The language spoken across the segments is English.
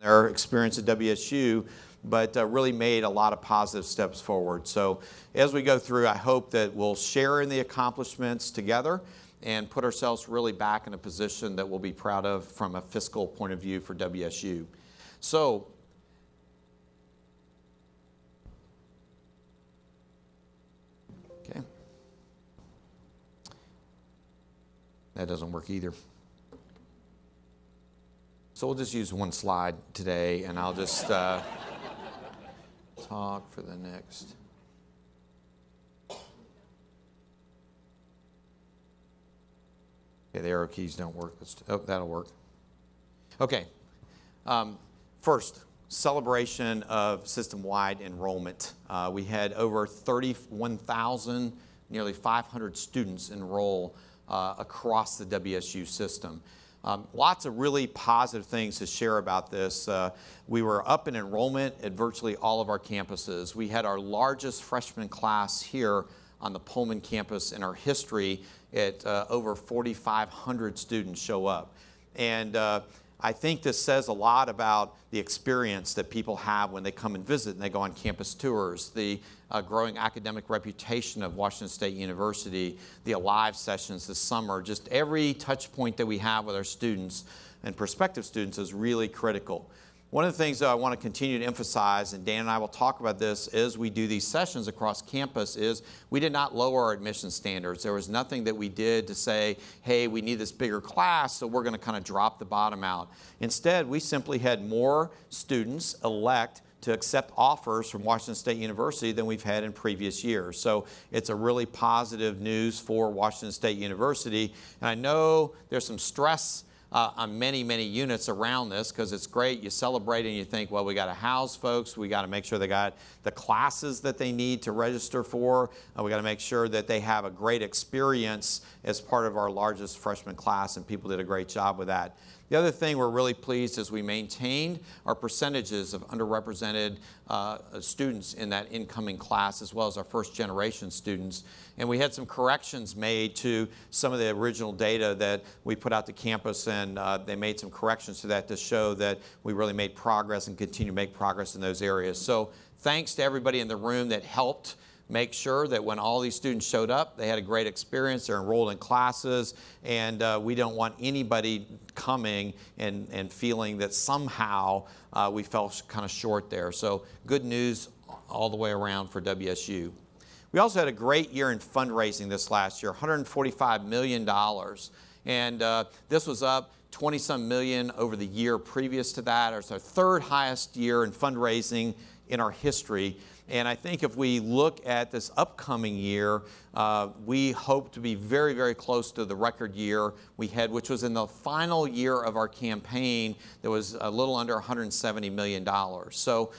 their experience at WSU, but really made a lot of positive steps forward. So as we go through, I hope that we'll share in the accomplishments together and put ourselves really back in a position that we'll be proud of from a fiscal point of view for WSU. So, okay. That doesn't work either. So we'll just use one slide today, and I'll just talk for the next. Okay, the arrow keys don't work. Oh, that'll work. Okay. First, celebration of system-wide enrollment. We had over 31,000, nearly 500 students enroll across the WSU system. Lots of really positive things to share about this. We were up in enrollment at virtually all of our campuses. We had our largest freshman class here on the Pullman campus in our history at over 4,500 students show up. And I think this says a lot about the experience that people have when they come and visit and they go on campus tours, the growing academic reputation of Washington State University, the Alive sessions this summer, just every touch point that we have with our students and prospective students is really critical. One of the things that I want to continue to emphasize, and Dan and I will talk about this as we do these sessions across campus, is we did not lower our admission standards. There was nothing that we did to say, hey, we need this bigger class, so we're going to kind of drop the bottom out. Instead, we simply had more students elect to accept offers from Washington State University than we've had in previous years. So it's a really positive news for Washington State University. And I know there's some stress on many, many units around this, because it's great. You celebrate and you think, well, we got to house folks. We got to make sure they got the classes that they need to register for. We got to make sure that they have a great experience as part of our largest freshman class, and people did a great job with that. The other thing we're really pleased is we maintained our percentages of underrepresented students in that incoming class, as well as our first generation students. And we had some corrections made to some of the original data that we put out to campus, and they made some corrections to that to show that we really made progress and continue to make progress in those areas. So thanks to everybody in the room that helped make sure that when all these students showed up, they had a great experience, they're enrolled in classes, and we don't want anybody coming and feeling that somehow we fell kind of short there. So good news all the way around for WSU. We also had a great year in fundraising this last year, $145 million. And this was up 20-some million over the year previous to that. It's our third highest year in fundraising in our history. And I think if we look at this upcoming year, we hope to be very, very close to the record year we had, which was in the final year of our campaign that was a little under $170 million. So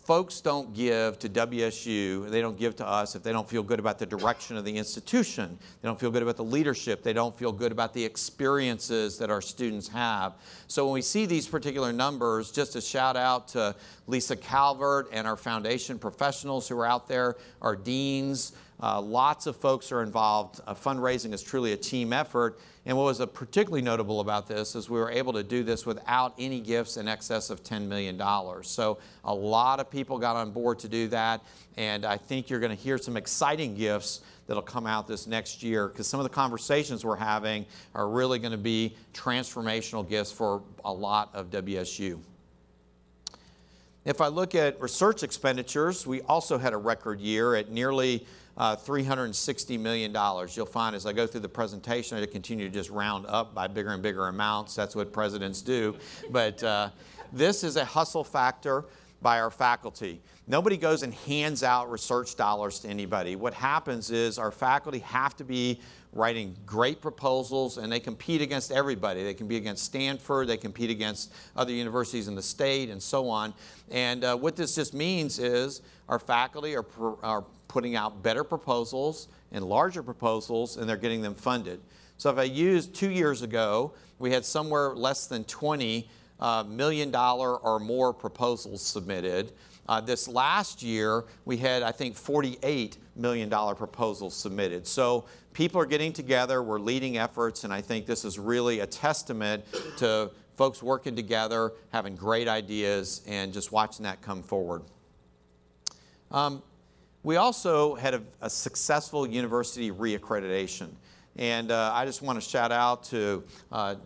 folks don't give to WSU, they don't give to us if they don't feel good about the direction of the institution. They don't feel good about the leadership. They don't feel good about the experiences that our students have. So when we see these particular numbers, just a shout out to Lisa Calvert and our foundation professionals who are out there, our deans. Lots of folks are involved. Fundraising is truly a team effort. And what was particularly notable about this is we were able to do this without any gifts in excess of $10 million. So a lot of people got on board to do that. And I think you're going to hear some exciting gifts that'll come out this next year, because some of the conversations we're having are really going to be transformational gifts for a lot of WSU. If I look at research expenditures, we also had a record year at nearly $360 million. You'll find as I go through the presentation, I continue to just round up by bigger and bigger amounts. That's what presidents do. But this is a hustle factor by our faculty. Nobody goes and hands out research dollars to anybody. What happens is our faculty have to be writing great proposals, and they compete against everybody. They compete against Stanford, they compete against other universities in the state, and so on. And what this just means is our faculty are putting out better proposals and larger proposals, and they're getting them funded. So if I use 2 years ago, we had somewhere less than $20 million or more proposals submitted. This last year, we had, I think, $48 million proposals submitted. So people are getting together, we're leading efforts, and I think this is really a testament to folks working together, having great ideas, and just watching that come forward. We also had a successful university re-accreditation. And I just want to shout out to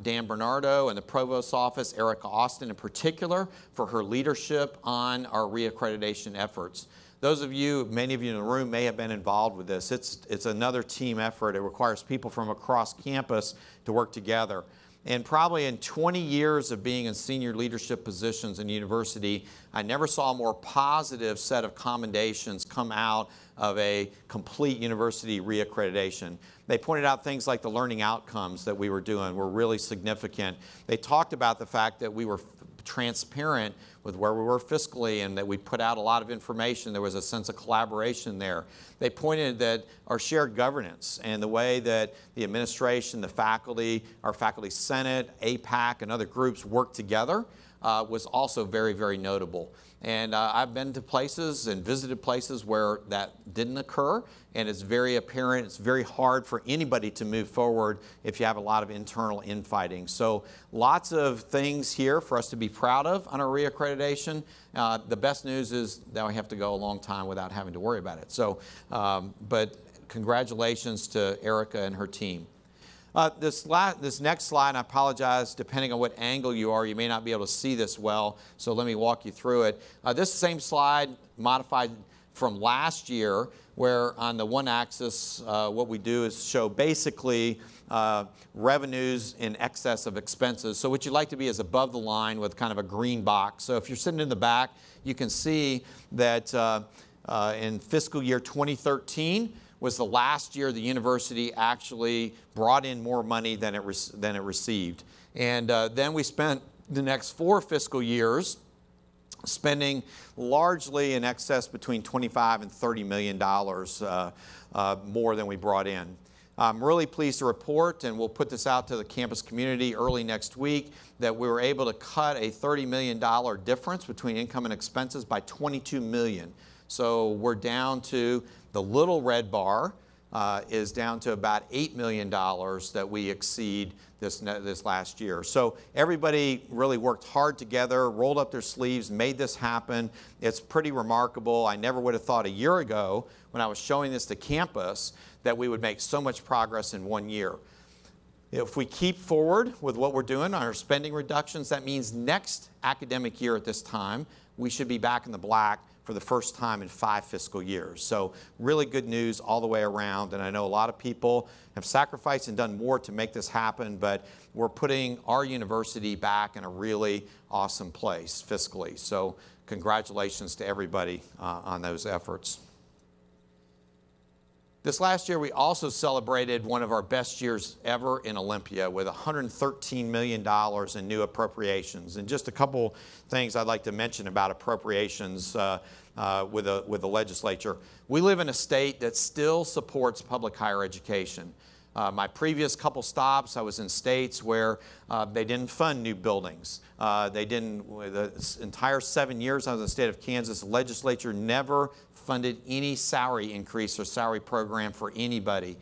Dan Bernardo and the Provost's office, Erica Austin in particular, for her leadership on our re-accreditation efforts. Those of you, many of you in the room may have been involved with this. It's another team effort. It requires people from across campus to work together. And probably in 20 years of being in senior leadership positions in university, I never saw a more positive set of commendations come out of a complete university re-accreditation. They pointed out things like the learning outcomes that we were doing were really significant. They talked about the fact that we were transparent with where we were fiscally and that we put out a lot of information. There was a sense of collaboration there. They pointed that our shared governance and the way that the administration, the faculty, our faculty senate, APAC, and other groups work together was also very, very notable. And I've been to places and visited places where that didn't occur, and it's very apparent. It's very hard for anybody to move forward if you have a lot of internal infighting. So lots of things here for us to be proud of on our re-accreditation. The best news is that we have to go a long time without having to worry about it. So, but congratulations to Erica and her team. This next slide, I apologize, depending on what angle you are, you may not be able to see this well, so let me walk you through it. This same slide modified from last year, where on the one axis, what we do is show basically revenues in excess of expenses. So what you'd like to be is above the line with kind of a green box. So if you're sitting in the back, you can see that in fiscal year 2013, was the last year the university actually brought in more money than it received. And then we spent the next 4 fiscal years spending largely in excess between $25 and $30 million more than we brought in. I'm really pleased to report, and we'll put this out to the campus community early next week, that we were able to cut a $30 million difference between income and expenses by $22 million. So we're down to the little red bar is down to about $8 million that we exceed this last year. So everybody really worked hard together, rolled up their sleeves, made this happen. It's pretty remarkable. I never would have thought a year ago when I was showing this to campus that we would make so much progress in 1 year. If we keep forward with what we're doing on our spending reductions, that means next academic year at this time, we should be back in the black for the first time in 5 fiscal years. So really good news all the way around. And I know a lot of people have sacrificed and done more to make this happen, but we're putting our university back in a really awesome place fiscally. So congratulations to everybody on those efforts. This last year, we also celebrated one of our best years ever in Olympia with $113 million in new appropriations. And just a couple things I'd like to mention about appropriations with the legislature. We live in a state that still supports public higher education. My previous couple stops, I was in states where they didn't fund new buildings. The entire 7 years I was in the state of Kansas, the legislature never funded any salary increase or salary program for anybody.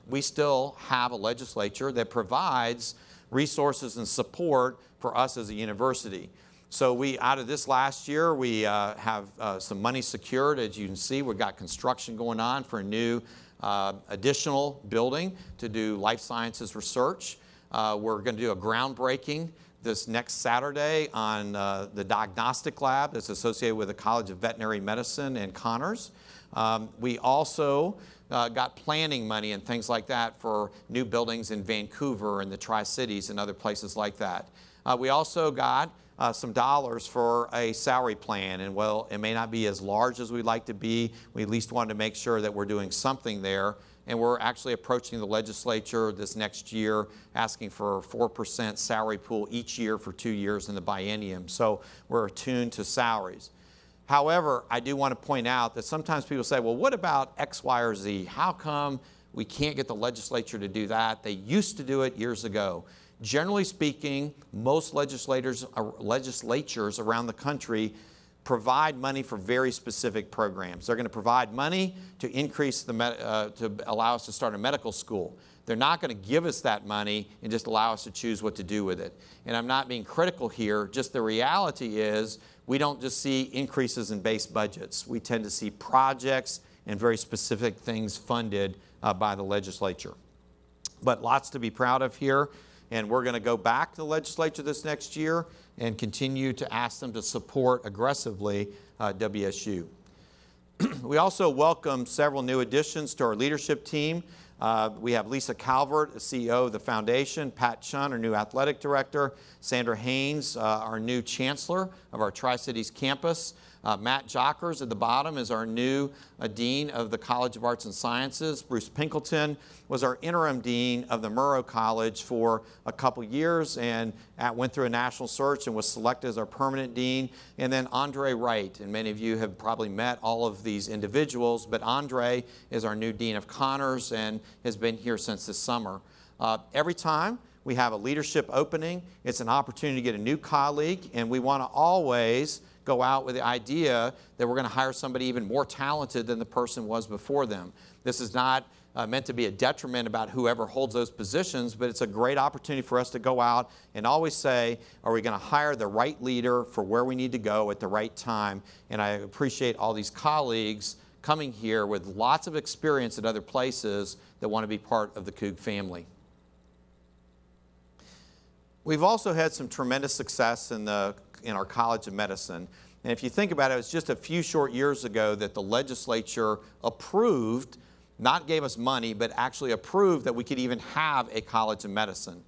We still have a legislature that provides resources and support for us as a university. So out of this last year, we have some money secured. As you can see, we've got construction going on for a new additional building to do life sciences research. We're going to do a groundbreaking this next Saturday on the diagnostic lab that's associated with the College of Veterinary Medicine and Connors. We also got planning money and things like that for new buildings in Vancouver and the Tri-Cities and other places like that. We also got some dollars for a salary plan, and well, it may not be as large as we'd like to be. We at least wanted to make sure that we're doing something there, and we're actually approaching the legislature this next year asking for a 4% salary pool each year for 2 years in the biennium. So we're attuned to salaries. However, I do want to point out that sometimes people say, well, what about X, Y, or Z? How come we can't get the legislature to do that? They used to do it years ago. Generally speaking, most legislatures around the country provide money for very specific programs. They're going to provide money to increase to allow us to start a medical school. They're not going to give us that money and just allow us to choose what to do with it. And I'm not being critical here, just the reality is we don't just see increases in base budgets. We tend to see projects and very specific things funded by the legislature. But lots to be proud of here, and we're going to go back to the legislature this next year and continue to ask them to support aggressively WSU. We also welcome several new additions to our leadership team. We have Lisa Calvert, the CEO of the foundation, Pat Chun, our new athletic director, Sandra Haynes, our new chancellor of our Tri-Cities campus. Matt Jockers at the bottom is our new dean of the College of Arts and Sciences. Bruce Pinkleton was our interim dean of the Murrow College for a couple years and went through a national search and was selected as our permanent dean. And then Andre Wright, and many of you have probably met all of these individuals, but Andre is our new dean of Connors and has been here since this summer. Every time we have a leadership opening, it's an opportunity to get a new colleague, and we want to always go out with the idea that we're going to hire somebody even more talented than the person was before them. This is not meant to be a detriment about whoever holds those positions, but it's a great opportunity for us to go out and always say, are we going to hire the right leader for where we need to go at the right time? And I appreciate all these colleagues coming here with lots of experience at other places that want to be part of the Coug family. We've also had some tremendous success in our College of Medicine. And if you think about it, it was just a few short years ago that the legislature approved, not gave us money, but actually approved that we could even have a College of Medicine.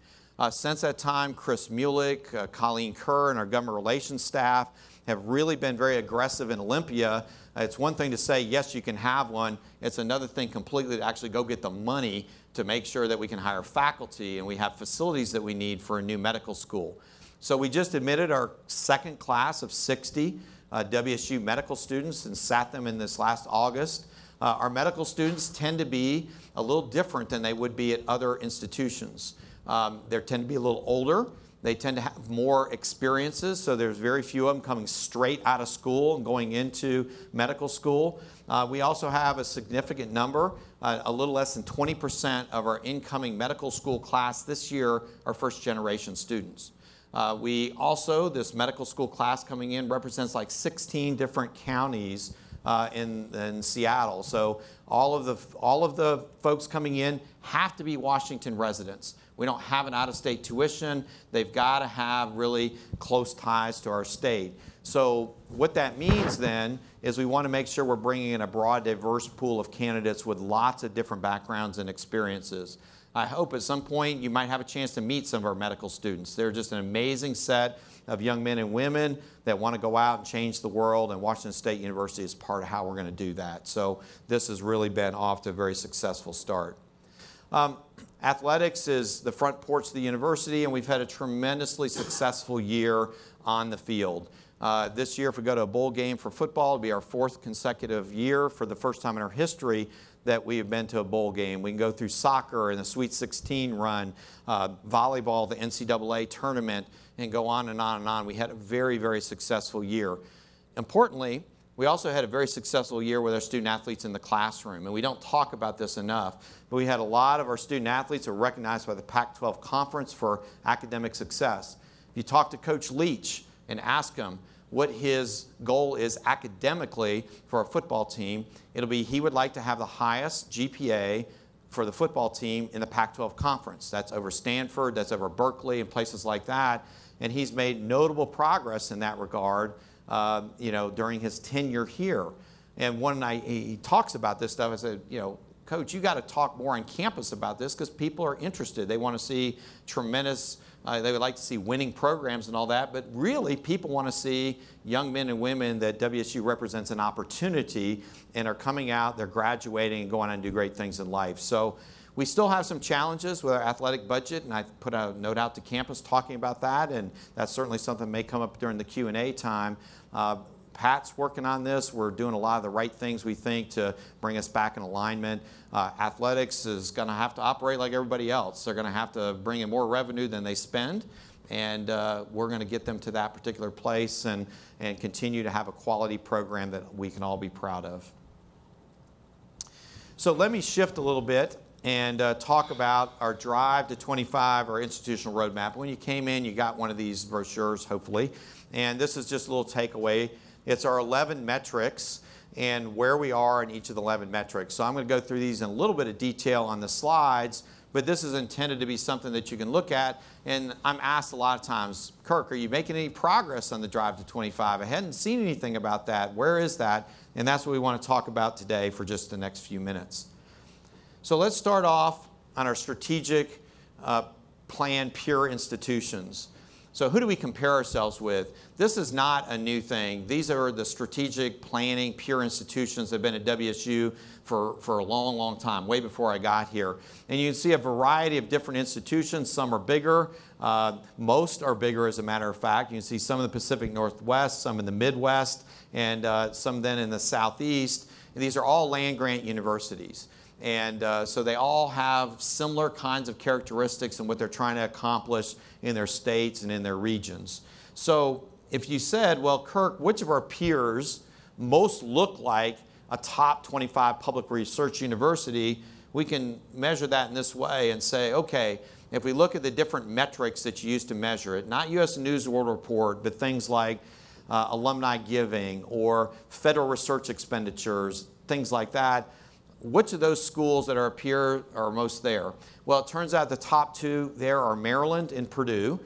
Since that time, Chris Mulick, Colleen Kerr, and our government relations staff have really been very aggressive in Olympia. It's one thing to say, yes, you can have one. It's another thing completely to actually go get the money to make sure that we can hire faculty and we have facilities that we need for a new medical school. So we just admitted our second class of 60 WSU medical students and sat them in this last August. Our medical students tend to be a little different than they would be at other institutions. They tend to be a little older. They tend to have more experiences, so there's very few of them coming straight out of school and going into medical school. We also have a significant number, a little less than 20% of our incoming medical school class this year are first-generation students. This medical school class coming in represents like 16 different counties in Seattle. So all of the folks coming in have to be Washington residents. We don't have an out-of-state tuition. They've got to have really close ties to our state. So what that means then is we want to make sure we're bringing in a broad, diverse pool of candidates with lots of different backgrounds and experiences. I hope at some point you might have a chance to meet some of our medical students. They're just an amazing set of young men and women that want to go out and change the world, and Washington State University is part of how we're going to do that. So this has really been off to a very successful start. Athletics is the front porch of the university, and we've had a tremendously successful year on the field. This year, if we go to a bowl game for football, it'll be our 4th consecutive year for the first time in our history that we have been to a bowl game. We can go through soccer and the Sweet 16 run, volleyball, the NCAA tournament, and go on and on and on. We had a very, very successful year. Importantly, we also had a very successful year with our student athletes in the classroom, and we don't talk about this enough, but we had a lot of our student athletes who were recognized by the Pac-12 Conference for academic success. If you talk to Coach Leach and ask him what his goal is academically for our football team, it'll be he would like to have the highest GPA for the football team in the Pac-12 Conference. That's over Stanford, that's over Berkeley, and places like that, and he's made notable progress in that regard during his tenure here. And when he talks about this stuff, I said, Coach, you got to talk more on campus about this because people are interested. They want to see tremendous, they would like to see winning programs and all that, but really people want to see young men and women that WSU represents an opportunity and are coming out, they're graduating and going on to do great things in life. So we still have some challenges with our athletic budget, and I put a note out to campus talking about that, and that's certainly something that may come up during the Q&A time. Pat's working on this. We're doing a lot of the right things, we think, to bring us back in alignment. Athletics is going to have to operate like everybody else. They're going to have to bring in more revenue than they spend, and we're going to get them to that particular place and continue to have a quality program that we can all be proud of. So let me shift a little bit and talk about our Drive to 25, our institutional roadmap. When you came in, you got one of these brochures, hopefully. And this is just a little takeaway. It's our 11 metrics and where we are in each of the 11 metrics. So I'm going to go through these in a little bit of detail on the slides, but this is intended to be something that you can look at. And I'm asked a lot of times, Kirk, are you making any progress on the Drive to 25? I hadn't seen anything about that. Where is that? And that's what we want to talk about today for just the next few minutes. So let's start off on our strategic plan, peer institutions. So who do we compare ourselves with? This is not a new thing. These are the strategic planning peer institutions that have been at WSU for a long, long time, way before I got here. And you can see a variety of different institutions. Some are bigger. Most are bigger, as a matter of fact. You can see some in the Pacific Northwest, some in the Midwest, and some then in the Southeast. And these are all land-grant universities. And so they all have similar kinds of characteristics in what they're trying to accomplish in their states and in their regions. So if you said, well, Kirk, which of our peers most look like a top 25 public research university, we can measure that in this way and say, okay, if we look at the different metrics that you use to measure it, not U.S. News and World Report, but things like alumni giving or federal research expenditures, things like that, which of those schools that are a peer are most there? Well, it turns out the top two there are Maryland and Purdue.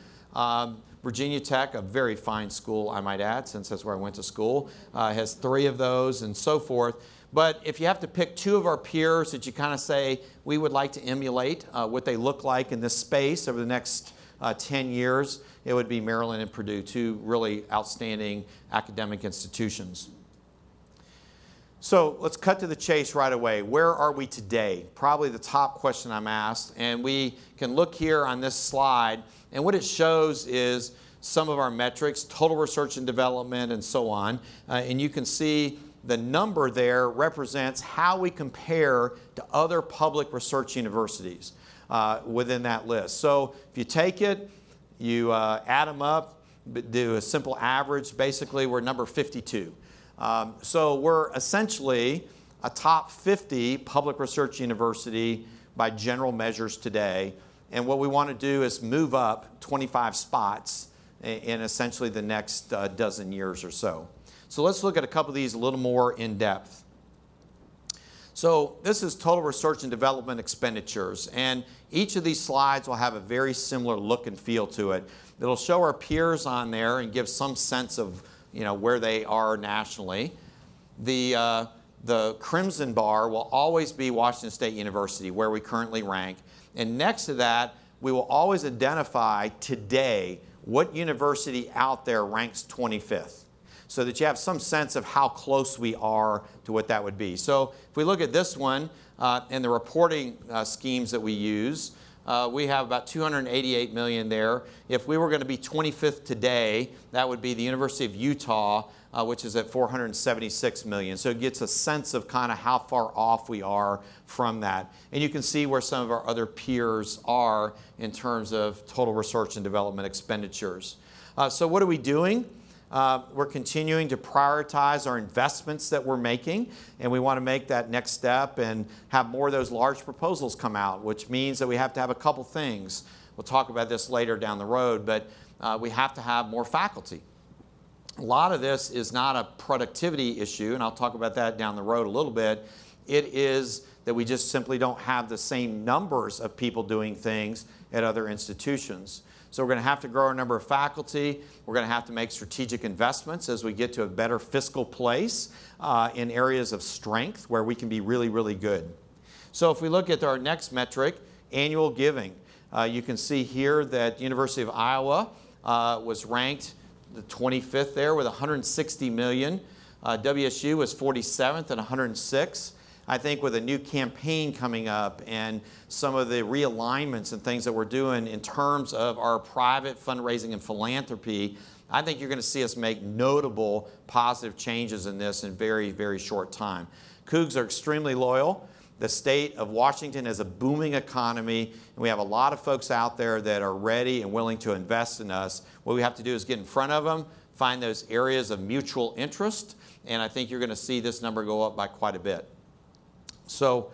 Virginia Tech, a very fine school, I might add, since that's where I went to school, has 3 of those and so forth. But if you have to pick 2 of our peers that you kind of say we would like to emulate what they look like in this space over the next 10 years, it would be Maryland and Purdue, 2 really outstanding academic institutions. So let's cut to the chase right away. Where are we today? Probably the top question I'm asked. And we can look here on this slide, and what it shows is some of our metrics, total research and development, and so on. And you can see the number there represents how we compare to other public research universities within that list. So if you take it, you add them up, do a simple average, basically we're number 52. So we're essentially a top 50 public research university by general measures today. And what we want to do is move up 25 spots in essentially the next dozen years or so. So let's look at a couple of these a little more in depth. So this is total research and development expenditures. And each of these slides will have a very similar look and feel to it. It'll show our peers on there and give some sense of where they are nationally. The crimson bar will always be Washington State University, where we currently rank. And next to that, we will always identify today what university out there ranks 25th, so that you have some sense of how close we are to what that would be. So if we look at this one and the reporting schemes that we use, we have about $288 million there. If we were going to be 25th today, that would be the University of Utah, which is at $476 million. So it gets a sense of kind of how far off we are from that. And you can see where some of our other peers are in terms of total research and development expenditures. So what are we doing? We're continuing to prioritize our investments that we're making, and we want to make that next step and have more of those large proposals come out, which means that we have to have a couple things. We'll talk about this later down the road, but we have to have more faculty. A lot of this is not a productivity issue, and I'll talk about that down the road a little bit. It is that we just simply don't have the same numbers of people doing things at other institutions. So we're going to have to grow our number of faculty. We're going to have to make strategic investments as we get to a better fiscal place in areas of strength where we can be really, really good. So if we look at our next metric, annual giving, you can see here that University of Iowa was ranked the 25th there with $160 million. WSU was 47th at $106. I think with a new campaign coming up and some of the realignments and things that we're doing in terms of our private fundraising and philanthropy, I think you're going to see us make notable positive changes in this in very, very short time. Cougs are extremely loyal. The state of Washington has a booming economy, and we have a lot of folks out there that are ready and willing to invest in us. What we have to do is get in front of them, find those areas of mutual interest, and I think you're going to see this number go up by quite a bit. So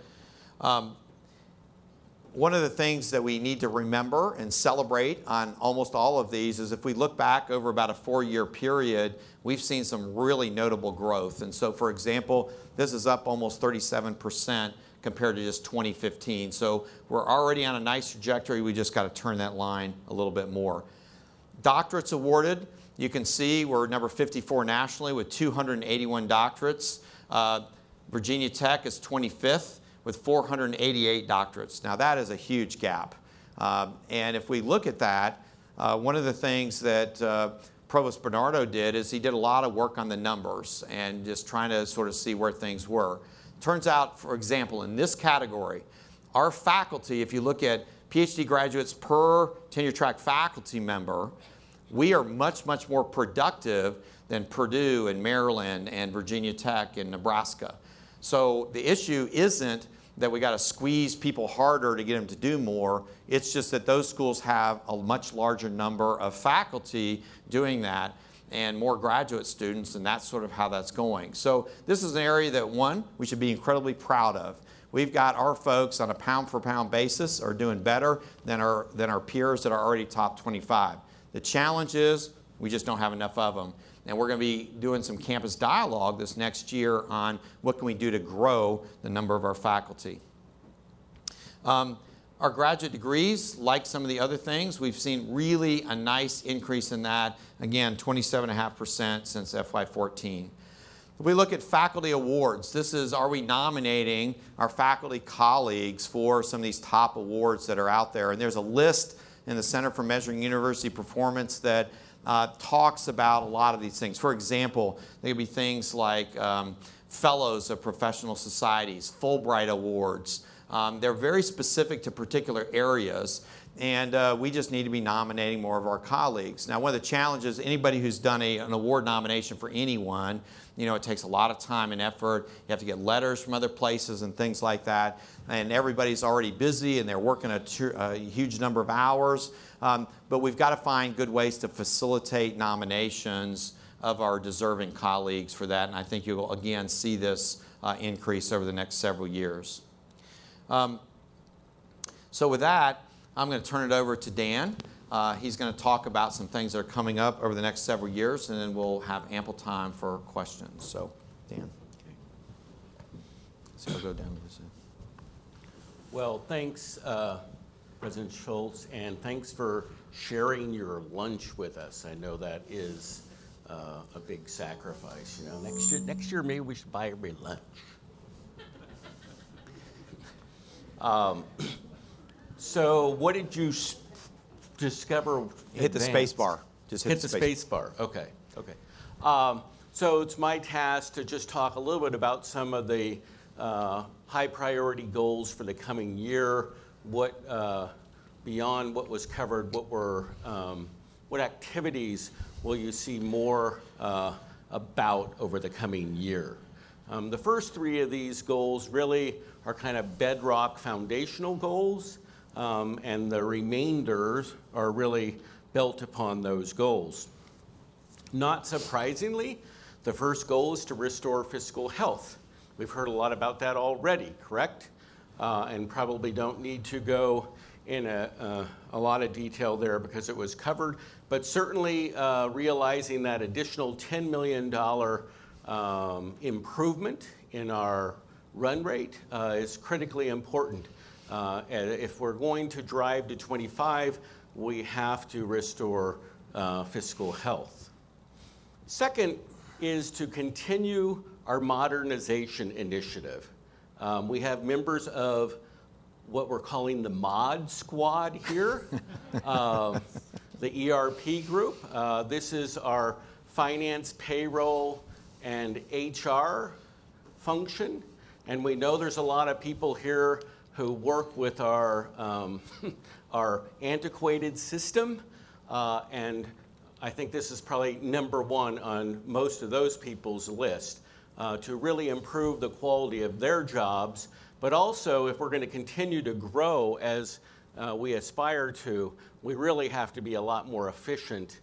One of the things that we need to remember and celebrate on almost all of these is if we look back over about a 4-year period, we've seen some really notable growth. And so, for example, this is up almost 37% compared to just 2015. So we're already on a nice trajectory. We just got to turn that line a little bit more. Doctorates awarded, you can see we're number 54 nationally with 281 doctorates. Virginia Tech is 25th with 488 doctorates. Now that is a huge gap. And if we look at that, one of the things that Provost Bernardo did is he did a lot of work on the numbers and just trying to sort of see where things were. Turns out, for example, in this category, our faculty, if you look at PhD graduates per tenure track faculty member, we are much, much more productive than Purdue and Maryland and Virginia Tech and Nebraska. So the issue isn't that we got to squeeze people harder to get them to do more. It's just that those schools have a much larger number of faculty doing that and more graduate students, and that's sort of how that's going. So this is an area that, one, we should be incredibly proud of. We've got our folks on a pound-for-pound basis are doing better than our peers that are already top 25. The challenge is we just don't have enough of them. And we're going to be doing some campus dialogue this next year on what can we do to grow the number of our faculty. Our graduate degrees, like some of the other things, we've seen really a nice increase in that. Again, 27.5% since FY14. If we look at faculty awards, this is, are we nominating our faculty colleagues for some of these top awards that are out there? And there's a list in the Center for Measuring University Performance that talks about a lot of these things. For example, there could be things like fellows of professional societies, Fulbright awards. They're very specific to particular areas, and we just need to be nominating more of our colleagues. Now, one of the challenges, anybody who's done an award nomination for anyone, you know, it takes a lot of time and effort. You have to get letters from other places and things like that, and everybody's already busy and they're working a huge number of hours. But we've got to find good ways to facilitate nominations of our deserving colleagues for that, and I think you'll again see this increase over the next several years. So with that, I'm going to turn it over to Dan. He's going to talk about some things that are coming up over the next several years, and then we'll have ample time for questions. So, Dan. Okay. So I'll go down to this end. Well, thanks, President Schultz, and thanks for sharing your lunch with us. I know that is a big sacrifice. You know, next year maybe we should buy everybody lunch. So what did you discover? Hit the space bar. Just hit the space bar. Okay. Okay. So it's my task to just talk a little bit about some of the high priority goals for the coming year. What beyond what was covered, what activities will you see more about over the coming year? The first three of these goals really are kind of bedrock foundational goals, and the remainders are really built upon those goals. Not surprisingly, the first goal is to restore fiscal health. We've heard a lot about that already, correct? And probably don't need to go in a lot of detail there because it was covered, but certainly realizing that additional $10 million improvement in our run rate is critically important. If we're going to drive to 25, we have to restore fiscal health. Second is to continue our modernization initiative. We have members of what we're calling the mod squad here, the ERP group. This is our finance, payroll, and HR function. And we know there's a lot of people here who work with our antiquated system. And I think this is probably number one on most of those people's list, to really improve the quality of their jobs. But also, if we're going to continue to grow as we aspire to, we really have to be a lot more efficient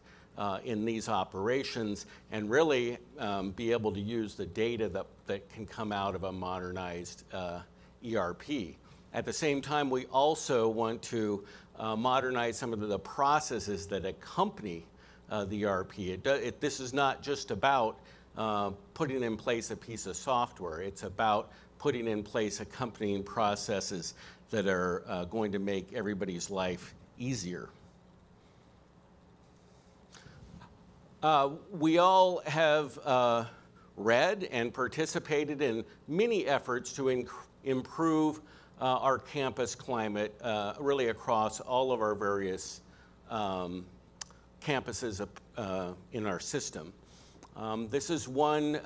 in these operations and really be able to use the data that can come out of a modernized ERP. At the same time, we also want to modernize some of the processes that accompany the ERP. This is not just about putting in place a piece of software. It's about putting in place accompanying processes that are going to make everybody's life easier. We all have read and participated in many efforts to improve our campus climate really across all of our various campuses in our system. This is one,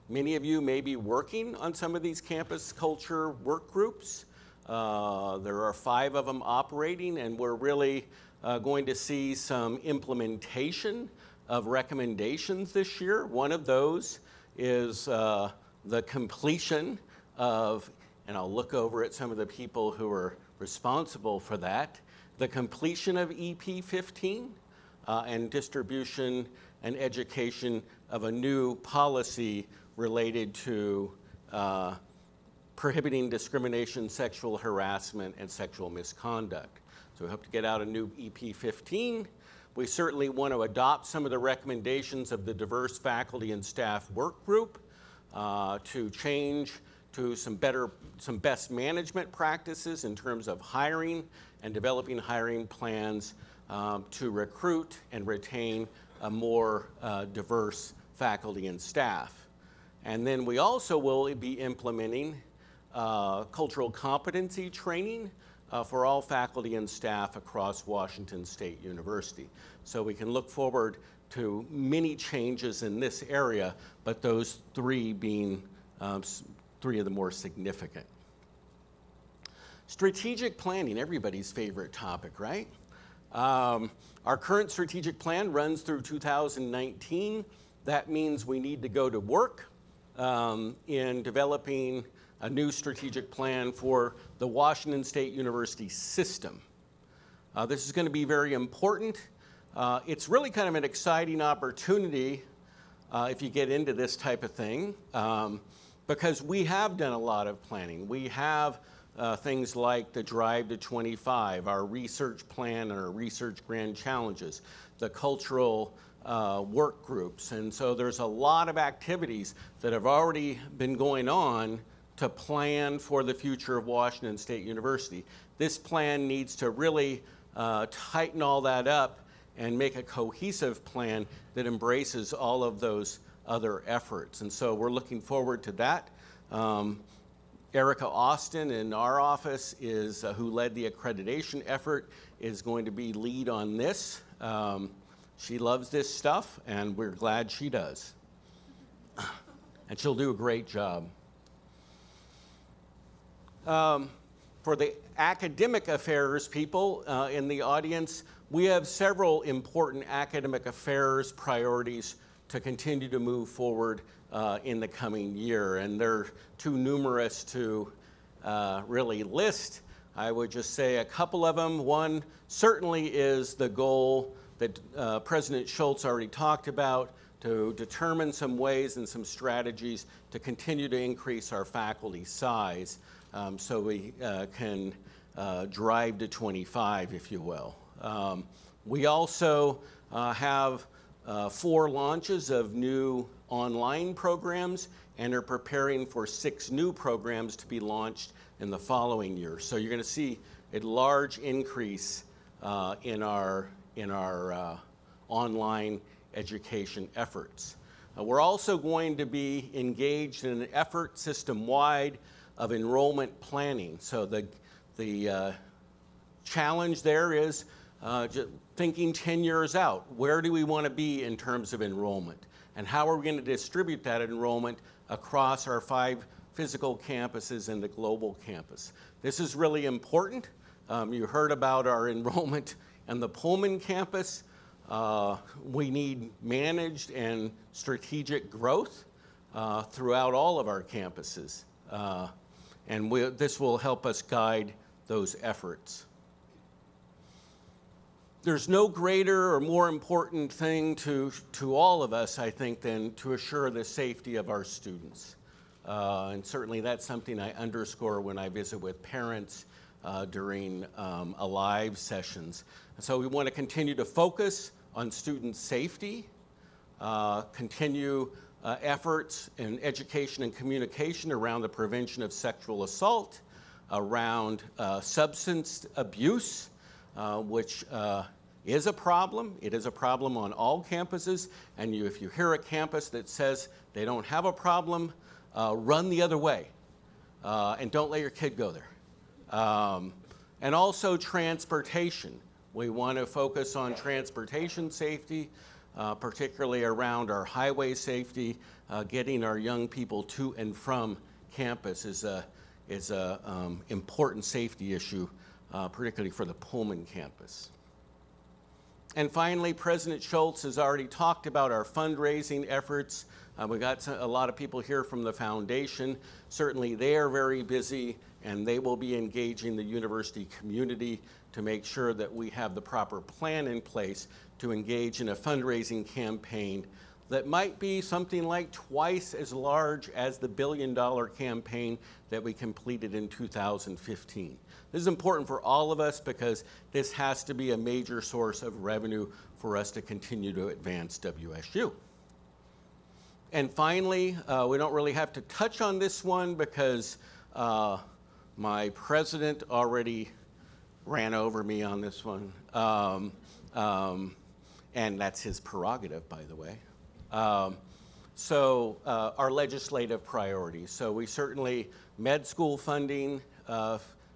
many of you may be working on some of these campus culture work groups. There are 5 of them operating, and we're really going to see some implementation of recommendations this year. One of those is the completion of, and I'll look over at some of the people who are responsible for that, the completion of EP 15 and distribution and education of a new policy related to prohibiting discrimination, sexual harassment, and sexual misconduct. So we hope to get out a new EP 15. We certainly want to adopt some of the recommendations of the diverse faculty and staff work group to change to some best management practices in terms of hiring and developing hiring plans to recruit and retain a more diverse faculty and staff. And then we also will be implementing cultural competency training for all faculty and staff across Washington State University. So we can look forward to many changes in this area, but those 3 being 3 of the more significant. Strategic planning, everybody's favorite topic, right? Our current strategic plan runs through 2019. That means we need to go to work in developing a new strategic plan for the Washington State University system. This is going to be very important. It's really kind of an exciting opportunity if you get into this type of thing, because we have done a lot of planning. We have things like the Drive to 25, our research plan and our research grand challenges, the cultural work groups. And so there's a lot of activities that have already been going on to plan for the future of Washington State University. This plan needs to really tighten all that up and make a cohesive plan that embraces all of those other efforts. And so we're looking forward to that. Erica Austin in our office is who led the accreditation effort, is going to be lead on this. She loves this stuff, and we're glad she does. And she'll do a great job. For the academic affairs people in the audience, we have several important academic affairs priorities to continue to move forward in the coming year, and they're too numerous to really list. I would just say a couple of them. One certainly is the goal that President Schultz already talked about, to determine some ways and some strategies to continue to increase our faculty size so we can drive to 25, if you will. We also have 4 launches of new online programs and are preparing for 6 new programs to be launched in the following year. So you're going to see a large increase in our online education efforts. We're also going to be engaged in an effort system-wide of enrollment planning. So the challenge there is thinking 10 years out. Where do we want to be in terms of enrollment? And how are we going to distribute that enrollment across our 5 physical campuses and the global campus? This is really important. You heard about our enrollment on the Pullman campus. We need managed and strategic growth throughout all of our campuses. And this will help us guide those efforts. There's no greater or more important thing to all of us, I think, than to assure the safety of our students. And certainly that's something I underscore when I visit with parents during live sessions. So we want to continue to focus on student safety, continue efforts in education and communication around the prevention of sexual assault, around substance abuse, which is a problem. It is a problem on all campuses, and if you hear a campus that says they don't have a problem, run the other way, and don't let your kid go there. And also transportation. We want to focus on transportation safety, particularly around our highway safety. Getting our young people to and from campus is a important safety issue, particularly for the Pullman campus. And finally, President Schultz has already talked about our fundraising efforts. We got a lot of people here from the foundation. Certainly they are very busy, and they will be engaging the university community to make sure that we have the proper plan in place to engage in a fundraising campaign that might be something like twice as large as the $1 billion campaign that we completed in 2015. This is important for all of us because this has to be a major source of revenue for us to continue to advance WSU. And finally, we don't really have to touch on this one because my president already ran over me on this one. And that's his prerogative, by the way. Our legislative priorities. So we certainly, med school funding,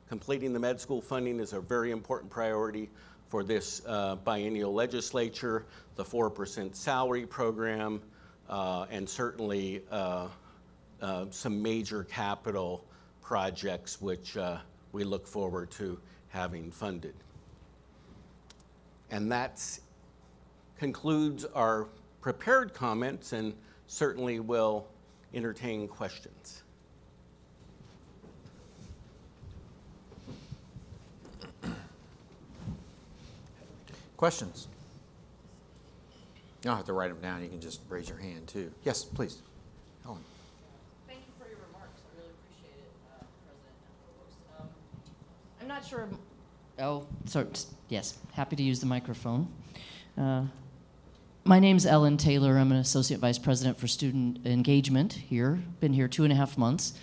completing the med school funding is a very important priority for this biennial legislature, the 4% salary program, and certainly some major capital projects which we look forward to having funded. And that concludes our prepared comments, and certainly will entertain questions. Questions? You don't have to write them down. You can just raise your hand, too. Yes, please. Helen. Thank you for your remarks. I really appreciate it, President and Provost. I'm not sure. Oh, sorry. Yes, happy to use the microphone. My name's Ellen Taylor. I'm an Associate Vice President for Student Engagement here. Been here 2.5 months.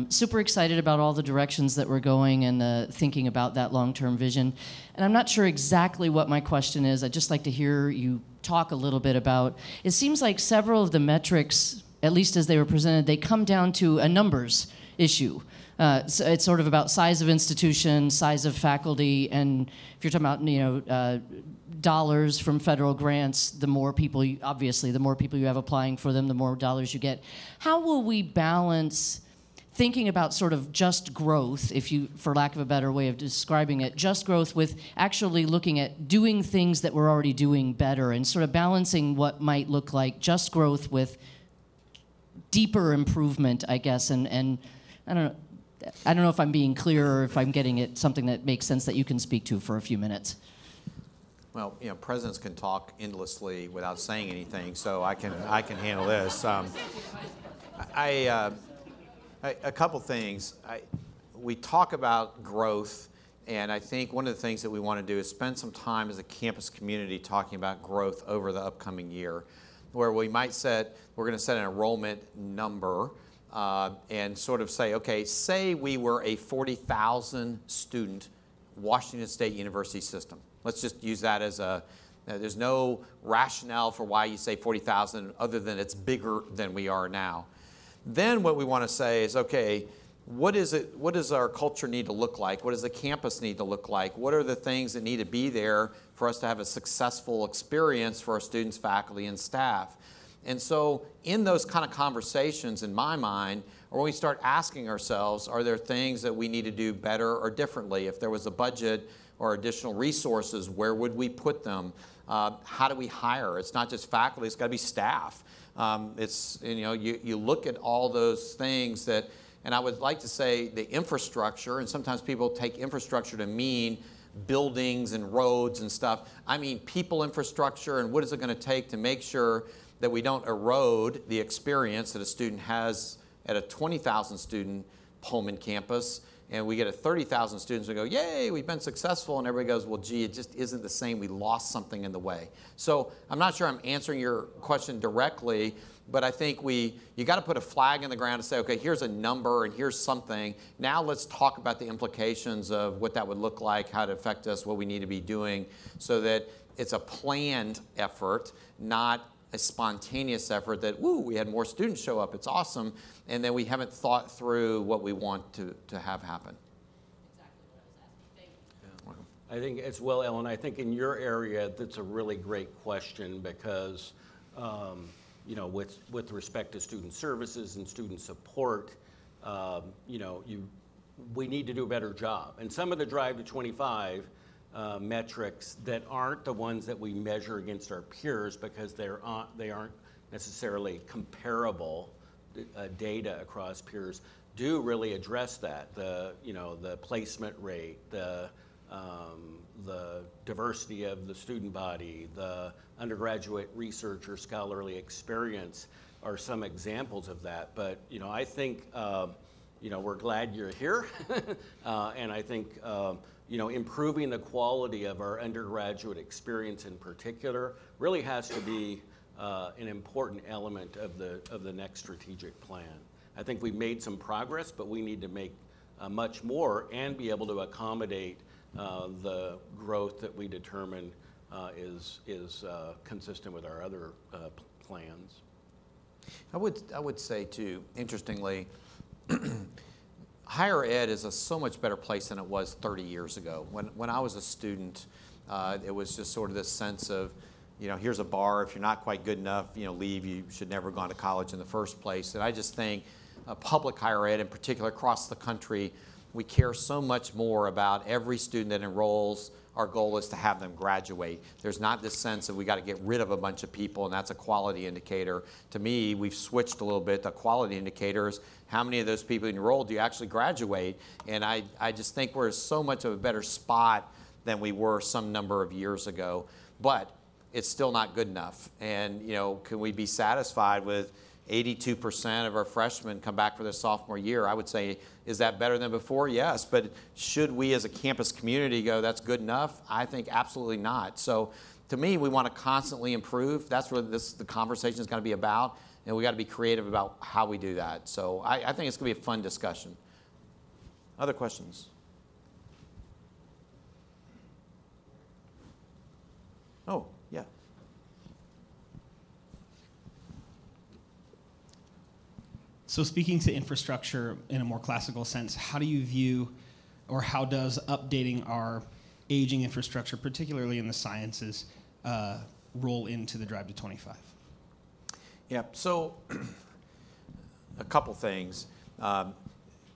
Super excited about all the directions that we're going and thinking about that long-term vision. And I'm not sure exactly what my question is. I'd just like to hear you talk a little bit about, it seems like several of the metrics, at least as they were presented, they come down to a numbers issue. So it's sort of about size of institution, size of faculty, and if you're talking about, dollars from federal grants, the more people, obviously, the more people you have applying for them, the more dollars you get. How will we balance thinking about sort of just growth, if you, for lack of a better way of describing it, just growth with actually looking at doing things that we're already doing better and sort of balancing what might look like just growth with deeper improvement, I guess, and I don't know if I'm being clear or if I'm getting it something that makes sense that you can speak to for a few minutes. Well, presidents can talk endlessly without saying anything, so I can handle this. A couple things. We talk about growth, and I think one of the things that we want to do is spend some time as a campus community talking about growth over the upcoming year, where we might we're going to set an enrollment number and sort of say, okay, say we were a 40,000 student Washington State University system. Let's just use that as there's no rationale for why you say 40,000 other than it's bigger than we are now. Then what we want to say is, okay, what does our culture need to look like? What does the campus need to look like? What are the things that need to be there for us to have a successful experience for our students, faculty, and staff? And so in those kind of conversations, in my mind, or when we start asking ourselves, are there things that we need to do better or differently? If there was a budget or additional resources, where would we put them? How do we hire? It's not just faculty, it's got to be staff. You look at all those things that, and I would like to say the infrastructure, and sometimes people take infrastructure to mean buildings and roads and stuff. I mean people infrastructure, and what is it going to take to make sure that we don't erode the experience that a student has at a 20,000 student Pullman campus, and we get a 30,000 students, we go, yay, we've been successful, and everybody goes, well, gee, it just isn't the same, we lost something in the way. So I'm not sure I'm answering your question directly, but I think you got to put a flag in the ground and say, okay, here's a number and here's something. Now let's talk about the implications of what that would look like, how to affect us, what we need to be doing, so that it's a planned effort, not a spontaneous effort that, woo, we had more students show up, it's awesome, and then we haven't thought through what we want to have happen. Exactly what I was asking. Thank you. I think as well, Ellen, I think in your area, that's a really great question because, you know, with respect to student services and student support, you know, we need to do a better job. And some of the Drive to 25 metrics that aren't the ones that we measure against our peers because they aren't necessarily comparable data across peers do really address that. The placement rate, the diversity of the student body, the undergraduate research or scholarly experience are some examples of that. But I think we're glad you're here, and I think improving the quality of our undergraduate experience in particular really has to be an important element of the next strategic plan. I think we've made some progress, but we need to make much more and be able to accommodate the growth that we determine is consistent with our other plans. I would say too, interestingly, higher ed is a so much better place than it was 30 years ago. When I was a student, it was just sort of this sense of, here's a bar. If you're not quite good enough, leave. You should never have gone to college in the first place. And I just think public higher ed, in particular across the country, we care so much more about every student that enrolls. Our goal is to have them graduate. There's not this sense of we got to get rid of a bunch of people, and that's a quality indicator. To me, we've switched a little bit. The quality indicator is how many of those people enrolled do you actually graduate? And I just think we're so much of a better spot than we were some number of years ago. But it's still not good enough. And can we be satisfied with 82% of our freshmen come back for their sophomore year? I would say, is that better than before? Yes, but should we as a campus community go, that's good enough? I think absolutely not. So to me, we want to constantly improve. That's what the conversation is going to be about, and we got to be creative about how we do that. So I think it's going to be a fun discussion. Other questions? Oh, yeah. So speaking to infrastructure in a more classical sense, how do you view, or how does updating our aging infrastructure, particularly in the sciences, roll into the Drive to 25? Yeah, so a couple things.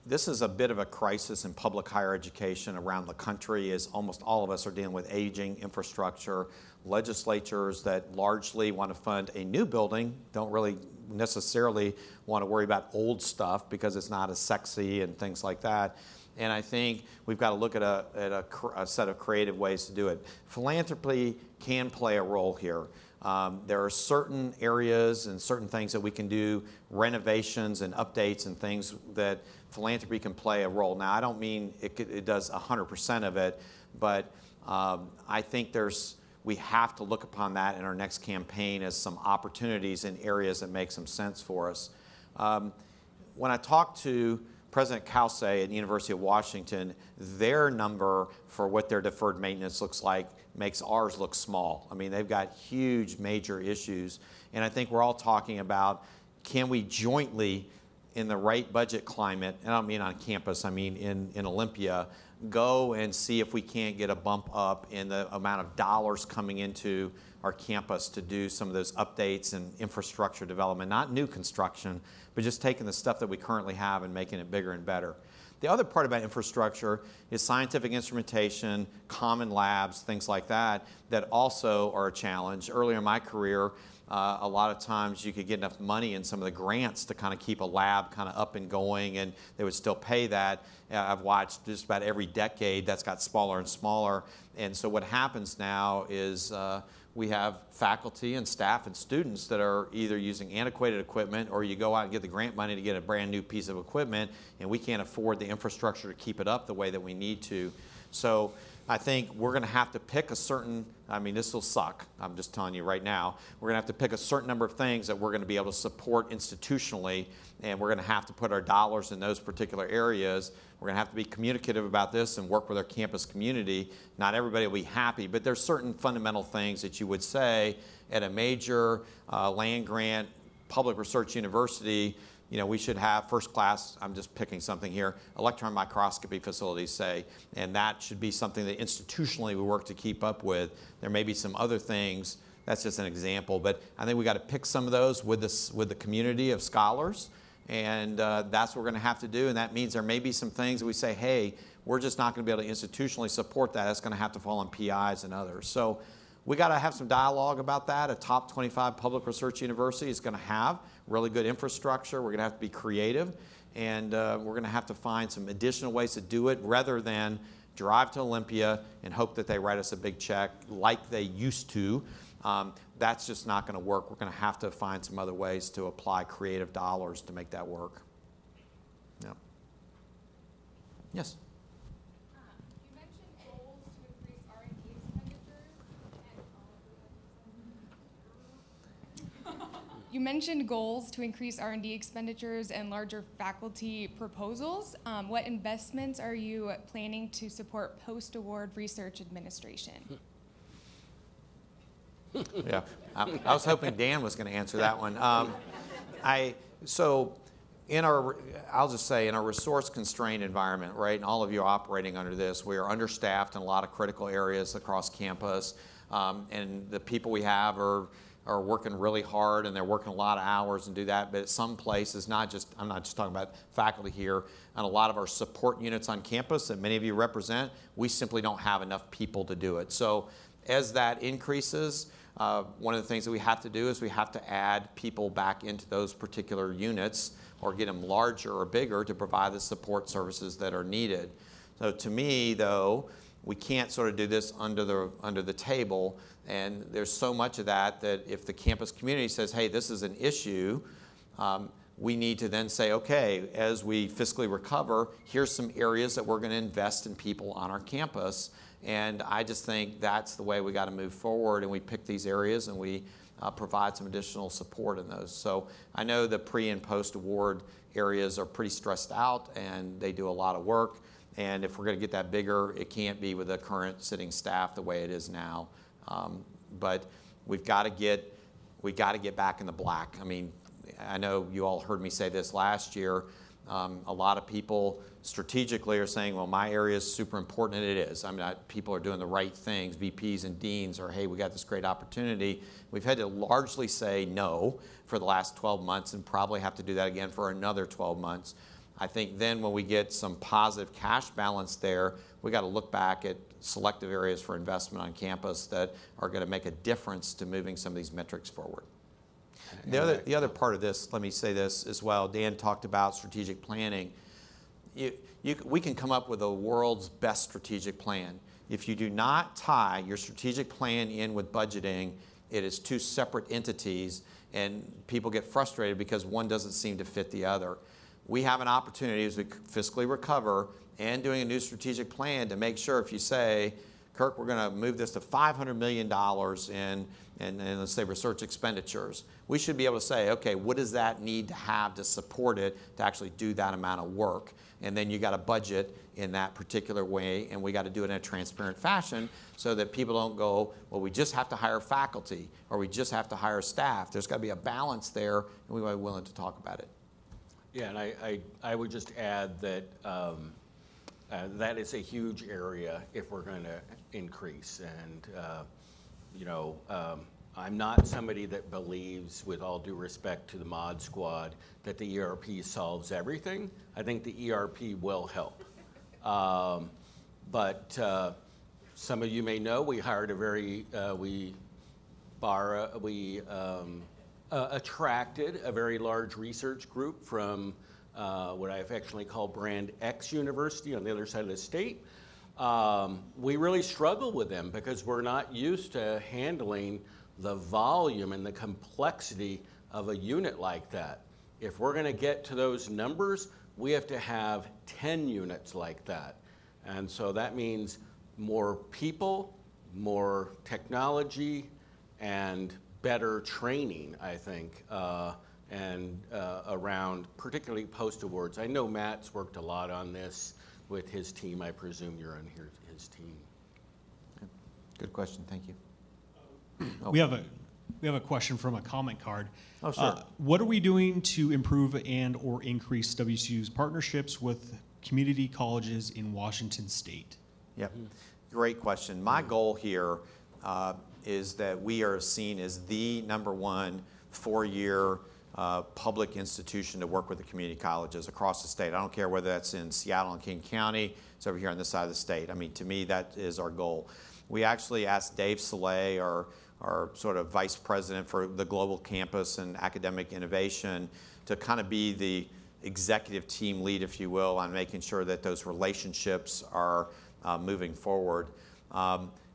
This is a bit of a crisis in public higher education around the country, as almost all of us are dealing with aging infrastructure. Legislatures that largely want to fund a new building don't really necessarily want to worry about old stuff because it's not as sexy and things like that. And I think we've got to look at a set of creative ways to do it. Philanthropy can play a role here. There are certain areas and certain things that we can do, renovations and updates and things that philanthropy can play a role. Now, I don't mean it does 100% of it, but I think we have to look upon that in our next campaign as some opportunities in areas that make some sense for us. When I talked to President Kelsey at the University of Washington, their number for what their deferred maintenance looks like makes ours look small. I mean, they've got huge, major issues. And I think we're all talking about, can we jointly, in the right budget climate, and I don't mean on campus, I mean in Olympia, go and see if we can't get a bump up in the amount of dollars coming into our campus to do some of those updates and infrastructure development, not new construction, but just taking the stuff that we currently have and making it bigger and better. The other part about infrastructure is scientific instrumentation, common labs, things like that also are a challenge. Earlier in my career, a lot of times you could get enough money in some of the grants to kind of keep a lab kind of up and going, and they would still pay that. I've watched just about every decade that's got smaller and smaller. And so what happens now is we have faculty and staff and students that are either using antiquated equipment, or you go out and get the grant money to get a brand new piece of equipment, and we can't afford the infrastructure to keep it up the way that we need to. So I think we're going to have to pick a certain, I mean, this will suck, I'm just telling you right now, we're going to have to pick a certain number of things that we're going to be able to support institutionally, and we're going to have to put our dollars in those particular areas. We're going to have to be communicative about this and work with our campus community. Not everybody will be happy, but there's certain fundamental things that you would say at a major land grant public research university. You know, we should have first class, I'm just picking something here, electron microscopy facilities, say, and that should be something that institutionally we work to keep up with. There may be some other things, that's just an example, but I think we got to pick some of those with the community of scholars, and that's what we're going to have to do, and that means there may be some things that we say, hey, we're just not going to be able to institutionally support that. That's going to have to fall on PIs and others. So we got to have some dialogue about that. A top 25 public research university is going to have really good infrastructure. We're going to have to be creative, and we're going to have to find some additional ways to do it rather than drive to Olympia and hope that they write us a big check like they used to. That's just not going to work. We're going to have to find some other ways to apply creative dollars to make that work. Yeah. Yes? You mentioned goals to increase R&D expenditures You mentioned goals to increase R&D expenditures and larger faculty proposals. What investments are you planning to support post-award research administration? Yeah, I was hoping Dan was going to answer that one. So in our, I'll just say, in our resource-constrained environment, right, and all of you are operating under this, we are understaffed in a lot of critical areas across campus, and the people we have are working really hard, and they're working a lot of hours and do that, but at some places, I'm not just talking about faculty here, and a lot of our support units on campus that many of you represent, we simply don't have enough people to do it. So as that increases, one of the things that we have to do is we have to add people back into those particular units or get them larger or bigger to provide the support services that are needed. So to me, though, we can't sort of do this under the table, and there's so much of that if the campus community says, hey, this is an issue, we need to then say, okay, as we fiscally recover, here's some areas that we're going to invest in people on our campus. And I just think that's the way we got to move forward, and we pick these areas and we provide some additional support in those. So I know the pre and post award areas are pretty stressed out, and they do a lot of work. And if we're going to get that bigger, it can't be with the current sitting staff the way it is now. But we've got to get back in the black. I mean, I know you all heard me say this last year. A lot of people strategically are saying, well, my area is super important, and it is. I mean, people are doing the right things. VPs and deans are, hey, we got this great opportunity. We've had to largely say no for the last 12 months and probably have to do that again for another 12 months. I think then when we get some positive cash balance there, we got to look back at selective areas for investment on campus that are going to make a difference to moving some of these metrics forward. The other part of this, let me say this as well, Dan talked about strategic planning. We can come up with the world's best strategic plan. If you do not tie your strategic plan in with budgeting, it is two separate entities, and people get frustrated because one doesn't seem to fit the other. We have an opportunity as we fiscally recover and doing a new strategic plan to make sure if you say, Kirk, we're going to move this to $500 million in let's say research expenditures. We should be able to say, okay, what does that need to have to support it to actually do that amount of work? And then you got to budget in that particular way, and we got to do it in a transparent fashion so that people don't go, well, we just have to hire faculty or we just have to hire staff. There's got to be a balance there, and we are willing to talk about it. Yeah, and I would just add that that is a huge area if we're going to increase. And, I'm not somebody that believes, with all due respect to the Mod Squad, that the ERP solves everything. I think the ERP will help. But some of you may know we hired attracted a very large research group from what I affectionately call Brand X University on the other side of the state. we really struggle with them because we're not used to handling the volume and the complexity of a unit like that. If we're going to get to those numbers, we have to have 10 units like that. And so that means more people, more technology, and better training, I think, around particularly post-awards. I know Matt's worked a lot on this with his team. I presume you're on his team. Good question, thank you. We have a question from a comment card. Oh, sure. What are we doing to improve and or increase WSU's partnerships with community colleges in Washington State? Yep, great question. My goal here is that we are seen as the #1 four-year public institution to work with the community colleges across the state. I don't care whether that's in Seattle and King County, it's over here on this side of the state. I mean, to me, that is our goal. We actually asked Dave Soleil, our sort of vice president for the global campus and academic innovation, to kind of be the executive team lead, if you will, on making sure that those relationships are moving forward.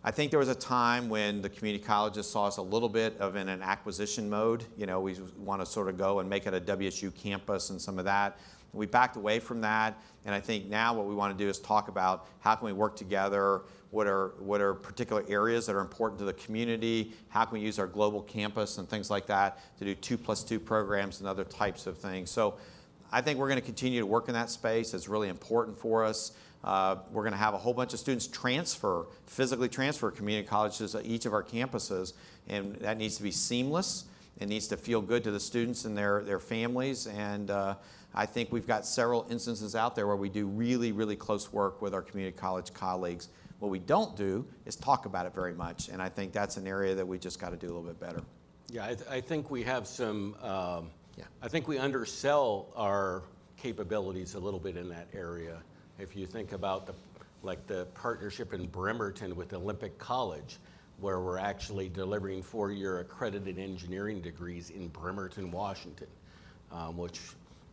I think there was a time when the community colleges saw us a little bit of in an acquisition mode. You know, we want to sort of go and make it a WSU campus and some of that. We backed away from that, and I think now what we want to do is talk about how can we work together, what are particular areas that are important to the community, how can we use our global campus and things like that to do 2+2 programs and other types of things. So I think we're going to continue to work in that space. It's really important for us. We're going to have a whole bunch of students physically transfer community colleges at each of our campuses, and that needs to be seamless. It needs to feel good to the students and their families, and I think we've got several instances out there where we do really, really close work with our community college colleagues. What we don't do is talk about it very much, and I think that's an area that we just got to do a little bit better. Yeah, I think we have some, I think we undersell our capabilities a little bit in that area. If you think about the partnership in Bremerton with Olympic College, where we're actually delivering 4-year accredited engineering degrees in Bremerton, Washington, which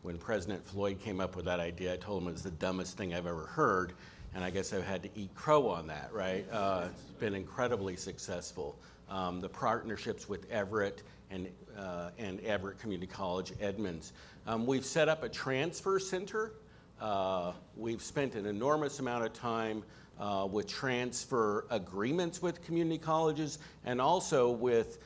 when President Floyd came up with that idea, I told him it was the dumbest thing I've ever heard, and I guess I've had to eat crow on that, right? It's been incredibly successful. The partnerships with Everett and Everett Community College, Edmonds. We've set up a transfer center. We've spent an enormous amount of time with transfer agreements with community colleges and also with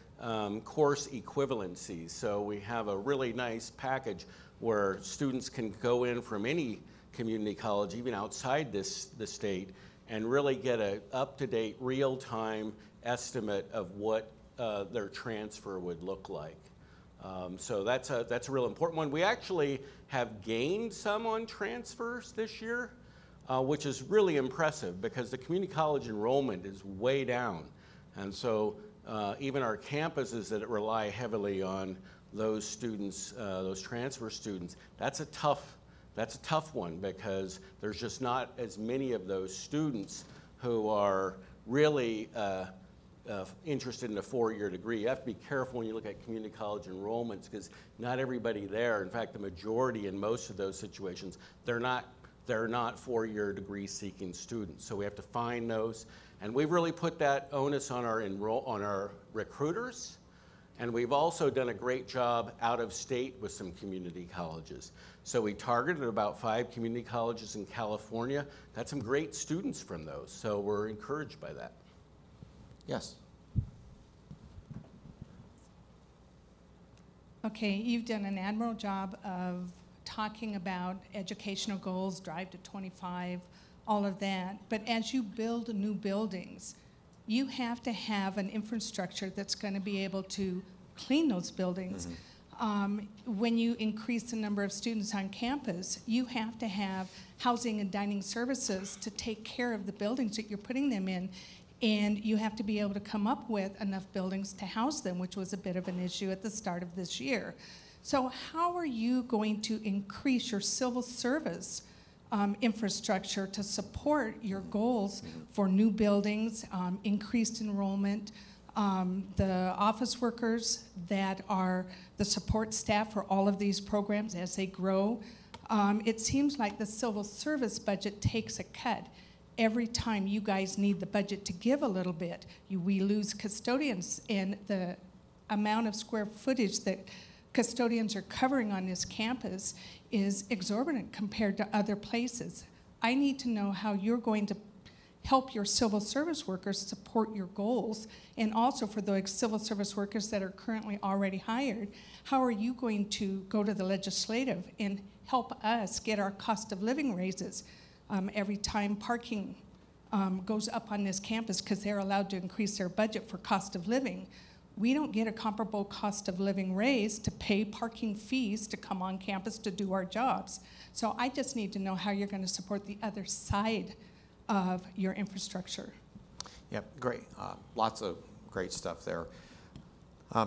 course equivalencies. So we have a really nice package where students can go in from any community college, even outside the state, and really get an up-to-date, real-time estimate of what their transfer would look like. So that's a real important one. We actually have gained some on transfers this year, which is really impressive because the community college enrollment is way down. And so even our campuses that rely heavily on those students, those transfer students, that's a tough one because there's just not as many of those students who are really interested in a 4-year degree. You have to be careful when you look at community college enrollments because not everybody there, in fact the majority in most of those situations, they're not 4-year degree seeking students. So we have to find those, and we've really put that onus on our recruiters, and we've also done a great job out of state with some community colleges. So we targeted about 5 community colleges in California, got some great students from those, so we're encouraged by that. Yes. Okay, you've done an admirable job of talking about educational goals, Drive to 25, all of that. But as you build new buildings, you have to have an infrastructure that's going to be able to clean those buildings. When you increase the number of students on campus, you have to have housing and dining services to take care of the buildings that you're putting them in. And you have to be able to come up with enough buildings to house them, which was a bit of an issue at the start of this year. So how are you going to increase your civil service infrastructure to support your goals for new buildings, increased enrollment, the office workers that are the support staff for all of these programs as they grow? It seems like the civil service budget takes a cut every time you guys need the budget to give a little bit, we lose custodians, and the amount of square footage that custodians are covering on this campus is exorbitant compared to other places. I need to know how you're going to help your civil service workers support your goals, and also for those civil service workers that are currently already hired, how are you going to go to the legislative and help us get our cost of living raises every time parking goes up on this campus because they're allowed to increase their budget for cost of living. We don't get a comparable cost of living raise to pay parking fees to come on campus to do our jobs. So I just need to know how you're going to support the other side of your infrastructure. Yep, great. Lots of great stuff there.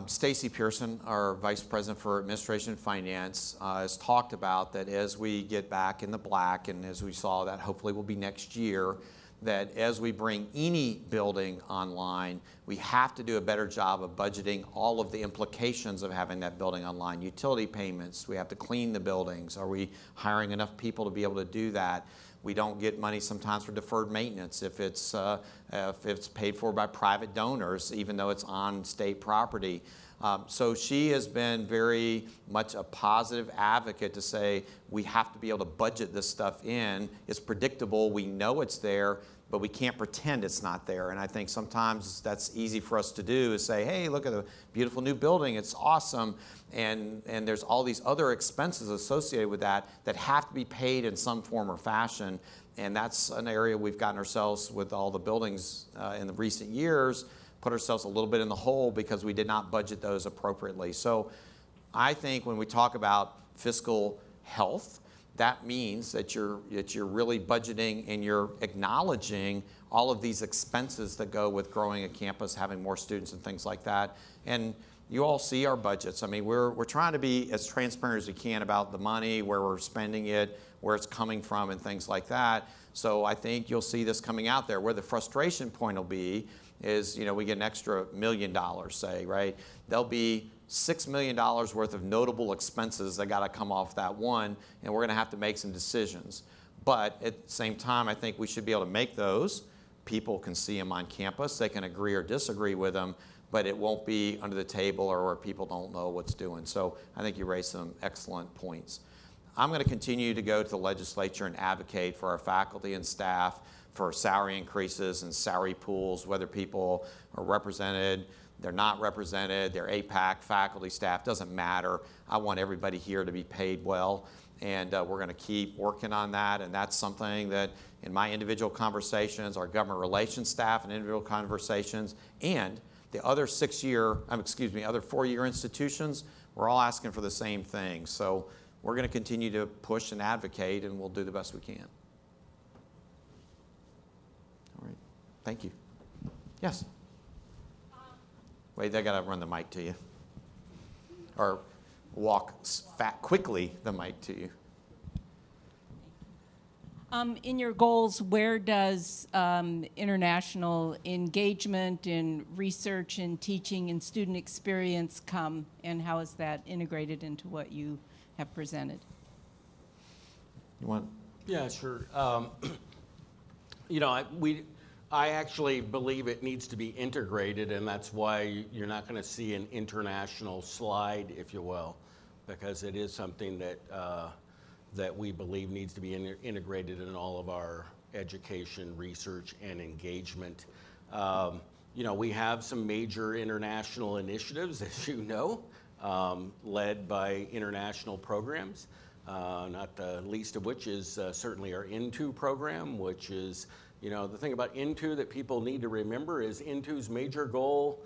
Stacy Pearson, our Vice President for Administration and Finance, has talked about that as we get back in the black, and as we saw that hopefully will be next year, that as we bring any building online, we have to do a better job of budgeting all of the implications of having that building online. Utility payments, we have to clean the buildings. Are we hiring enough people to be able to do that? We don't get money sometimes for deferred maintenance if it's paid for by private donors, even though it's on state property. So she has been very much a positive advocate to say we have to be able to budget this stuff in. It's predictable, we know it's there, but we can't pretend it's not there. And I think sometimes that's easy for us to do, is say, hey, look at the beautiful new building, it's awesome. And there's all these other expenses associated with that that have to be paid in some form or fashion. And that's an area we've gotten ourselves with all the buildings in the recent years, put ourselves a little bit in the hole because we did not budget those appropriately. So I think when we talk about fiscal health, that means that you're really budgeting and you're acknowledging all of these expenses that go with growing a campus, having more students and things like that. And you all see our budgets. I mean, we're trying to be as transparent as we can about the money, where we're spending it, where it's coming from, and things like that. So I think you'll see this coming out there. Where the frustration point will be is, we get an extra $1 million, say, right? There'll be $6 million worth of notable expenses that got to come off that one, and we're going to have to make some decisions. But at the same time, I think we should be able to make those. People can see them on campus. They can agree or disagree with them, but it won't be under the table or where people don't know what's doing. So I think you raised some excellent points. I'm going to continue to go to the legislature and advocate for our faculty and staff for salary increases and salary pools, whether people are represented, they're not represented, they're APAC, faculty, staff, doesn't matter. I want everybody here to be paid well, and we're going to keep working on that. And that's something that in my individual conversations, our government relations staff and individual conversations, and the other other four-year institutions, we're all asking for the same thing. So we're going to continue to push and advocate, and we'll do the best we can. All right. Thank you. Yes? Wait, they got to run the mic to you. Or walk quickly the mic to you. In your goals, where does international engagement in research and teaching and student experience come, and how is that integrated into what you have presented? You want? Yeah, sure. I actually believe it needs to be integrated, and that's why you're not going to see an international slide, if you will, because it is something that we believe needs to be integrated in all of our education, research, and engagement. We have some major international initiatives, as you know, led by international programs, not the least of which is certainly our Into program, which is, the thing about Into that people need to remember is Into's major goal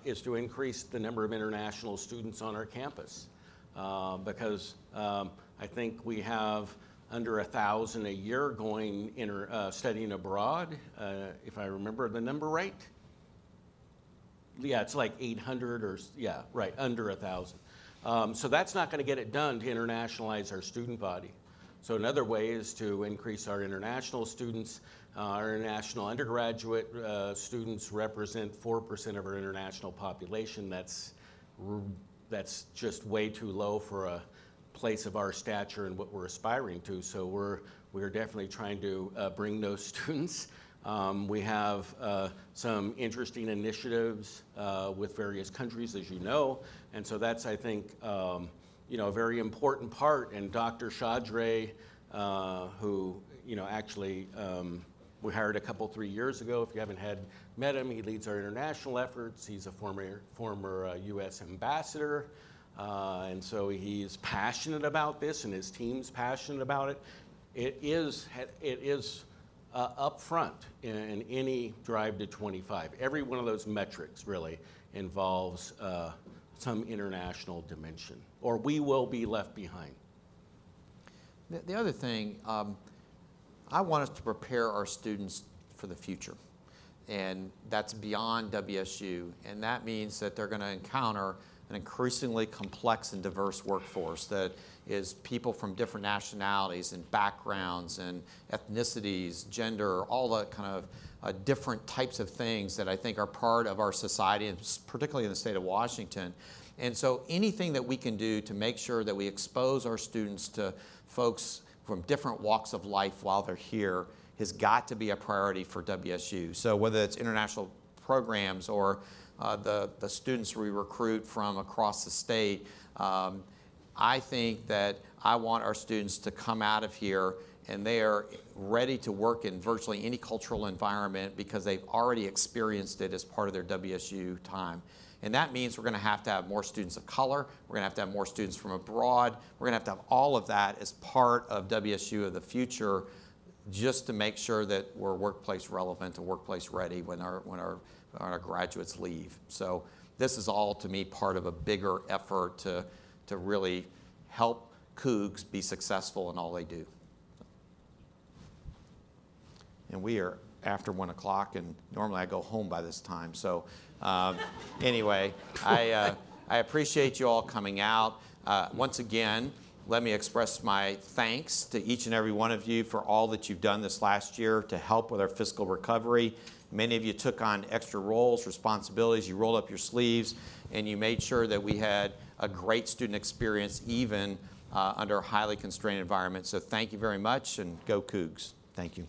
is to increase the number of international students on our campus, because I think we have under 1,000 a year going studying abroad, if I remember the number right. Yeah, it's like 800 or, yeah, right, under 1,000. So that's not going to get it done to internationalize our student body. So another way is to increase our international students. Our international undergraduate students represent 4% of our international population. That's just way too low for a place of our stature and what we're aspiring to. So we're definitely trying to bring those students. We have some interesting initiatives with various countries, as you know, and so that's, I think, a very important part. And Dr. Chadre, who actually we hired a couple 3 years ago. If you haven't met him, he leads our international efforts. He's a former U.S. ambassador. And so he's passionate about this, and his team's passionate about it. It is up front in any Drive to 25. Every one of those metrics really involves some international dimension, or we will be left behind. The other thing, I want us to prepare our students for the future. And that's beyond WSU. And that means that they're going to encounter an increasingly complex and diverse workforce that is people from different nationalities and backgrounds and ethnicities, gender, all the kind of different types of things that I think are part of our society, and particularly in the state of Washington. And so anything that we can do to make sure that we expose our students to folks from different walks of life while they're here has got to be a priority for WSU. So whether it's international programs or the students we recruit from across the state, I think that I want our students to come out of here and they are ready to work in virtually any cultural environment because they've already experienced it as part of their WSU time. And that means we're going to have more students of color, we're going to have more students from abroad, we're going to have all of that as part of WSU of the future, just to make sure that we're workplace relevant and workplace ready when our graduates leave. So this is all, to me, part of a bigger effort to really help Cougs be successful in all they do. And we are after 1 o'clock, and normally I go home by this time. So anyway, I appreciate you all coming out. Once again, let me express my thanks to each and every one of you for all that you've done this last year to help with our fiscal recovery. Many of you took on extra roles, responsibilities, you rolled up your sleeves, and you made sure that we had a great student experience even under a highly constrained environment. So thank you very much, and go Cougs. Thank you.